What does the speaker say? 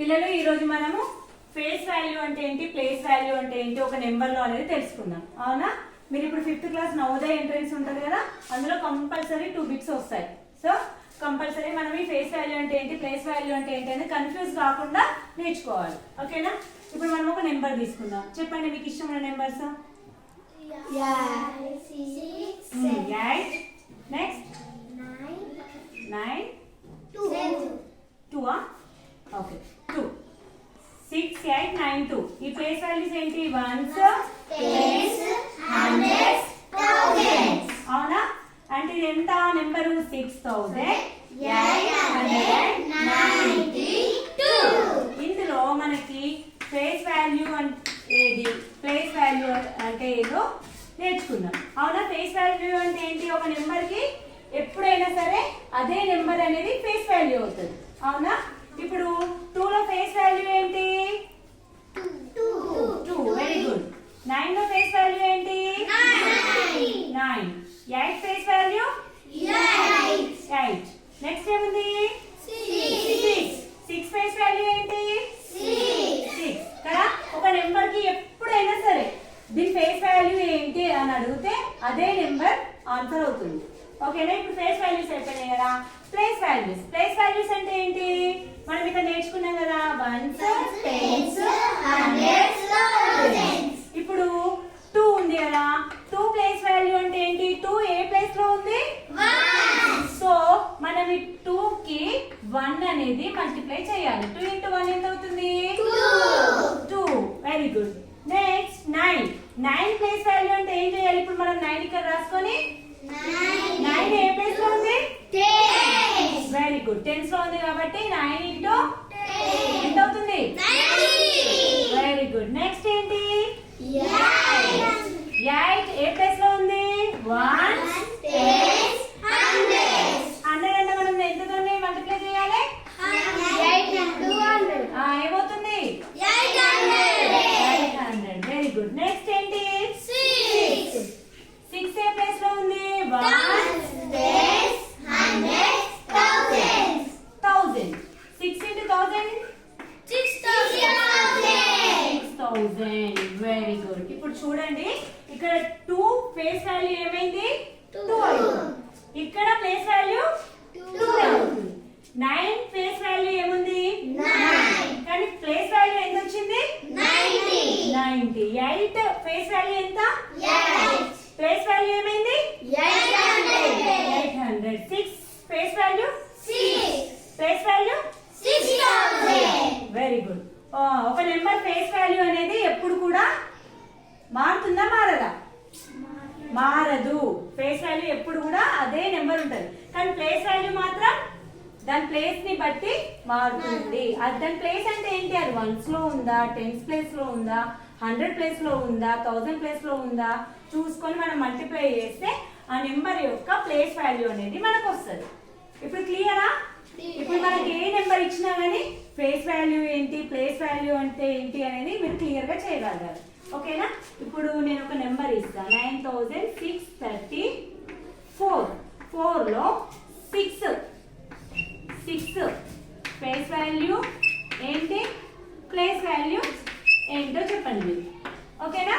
పిల్లలు ఈ రోజు మనము ఫేస్ వాల్యూ అంటే ఏంటి, ప్లేస్ వాల్యూ అంటే ఏంటి, ఒక నెంబర్ లో అనేది తెలుసుకుందాం. అవునా? మీరు ఇప్పుడు 5th క్లాస్ నవోదయ ఎంట్రన్స్ ఉంటుంది కదా, అందులో కంపల్సరీ 2 బిట్స్ వస్తాయి. సో కంపల్సరీ మనం ఈ ఫేస్ వాల్యూ అంటే ఏంటి, ప్లేస్ వాల్యూ అంటే ఏంటి అని కన్ఫ్యూజ్ కాకుండా నేర్చుకోవాలి. ఓకేనా? ఇప్పుడు మనం ఒక నెంబర్ తీసుకుందాం. చెప్పండి మీకు ఇష్టమైన నెంబర్స్. 8 next 9 2 okay 2 6 8 9 2. ఈ ప్లేస్ వాల్యూస్ ఏంటి? Ones, tens, hundreds, thousands. అవునా? అంటే ఇది ఎంత నెంబరు? 6892. ఇందులో మనకి ఫేస్ వాల్యూ ఏది, ప్లేస్ వాల్యూ అంటే ఏదో నేర్చుకుందాం. అవునా? ఫేస్ వాల్యూ అంటే ఏంటి? ఒక నెంబర్ కి ఎప్పుడైనా సరే అదే నెంబర్ అనేది ఫేస్ వాల్యూ అవుతుంది. అవునా? ఇప్పుడు 2 లో ఫేస్ వాల్యూ ఏంటి? 2. Very good. 9 లో ఫేస్ వాల్యూ ఏంటి? 9. 8 ఫేస్ వాల్యూ 8. నెక్స్ట్ ఏముంది? 6 ఫేస్ వాల్యూ ఏంటి? 6 కదా. ఒక నెంబర్ కి ఎప్పుడైనా సరే దీని ఫేస్ వాల్యూ ఏంటి అని అడిగితే అదే నెంబర్ ఆన్సర్ అవుతుంది. ఓకేనా? ఇప్పుడు ఫేస్ వాల్యూస్ అయిపోయినాయి కదా. Place values. ప్లేస్ వాల్యూస్ అంటే ఏంటి? మనం ఇక్కడ నేర్చుకున్నాం కదా, వన్స్, టెన్స్, హండ్రెడ్స్, థౌసండ్స్. ఇప్పుడు 2 ఉంది కదా, 2 ప్లేస్ వాల్యూ అంటే ఏంటి? 2 ఏ ప్లేస్ లో ఉంది? 1. సో మనం ఈ 2 కి 1 అనేది మల్టిప్లై చేయాలి. 2 into 1 ఎంత అవుతుంది? 2. Very good. Next 9 place value అంటే ఏం చేయాలి? ఇప్పుడు మనం 9 ఇక్కడ రాసుకొని 9 ఏ ప్లేస్ లో ఉంది? Very good. 10s లో ఉంది కాబట్టి 9 into 10 ఎంత అవుతుంది? 90. Very good. నెక్స్ట్ ఏంటి? 8 ఏ ప్లేస్ లో ఉంది? 1 10 100 అంటే మనం ఎంతతో మల్టిప్లై చేయాలి? 8 into 100 ఏమవుతుంది? 800. Very good. నెక్స్ట్ ఏంటి? 6 ఏ ప్లేస్ లో ఉంది? 1 10 100 1000. 6 into 1000 6000. Very good. ఇప్పుడు చూడండి, ఇక్కడ 2 ఫేస్ వాల్యూ ఏమైంది? 2 అవుతుంది. ఇక్కడ ప్లేస్ వాల్యూ 2 అవుతుంది. 9 ఫేస్ వాల్యూ ఏముంది? 9. కానీ ప్లేస్ వాల్యూ ఎంత వచ్చింది? 90. 8 ఫేస్ వాల్యూ ఎంత? 8. ప్లేస్ వాల్యూ ఏమైంది? 800. 6 face value 6. Place value 6000. Very good. ఒక నెంబర్ ఫేస్ వాల్యూ అనేది ఎప్పుడు కూడా మారుతుందా, మారదా? మారదు. ఫేస్ వాల్యూ ఎప్పుడు కూడా అదే నెంబర్ ఉంటుంది. కానీ ప్లేస్ వాల్యూ మాత్రం దాని ప్లేస్ ని బట్టి మారుతుంది. దాని ప్లేస్ అంటే ఏంటి? అది 1s లో ఉందా, 10s ప్లేస్ లో ఉందా, 100 ప్లేస్ లో ఉందా, 1000 ప్లేస్ లో ఉందా చూసుకొని మనం మల్టిప్లై చేస్తే ఆ నెంబర్ యొక్క ప్లేస్ వాల్యూ అనేది మనకు వస్తుంది. ఇప్పుడు క్లియరా? ఇప్పుడు మనకి ఏ నెంబర్ ఇచ్చినా కానీ ఫేస్ వాల్యూ ఏంటి, ప్లేస్ వాల్యూ అంటే ఏంటి అనేది మీరు క్లియర్ గా చేయగలగాలి. ఓకేనా? ఇప్పుడు నేను ఒక నెంబర్ ఇస్తాను. 9634. 4 లో 6 ఫేస్ వాల్యూ ఏంటి, ప్లేస్ వాల్యూ ఏంటో చెప్పండి మీరు. ఓకేనా?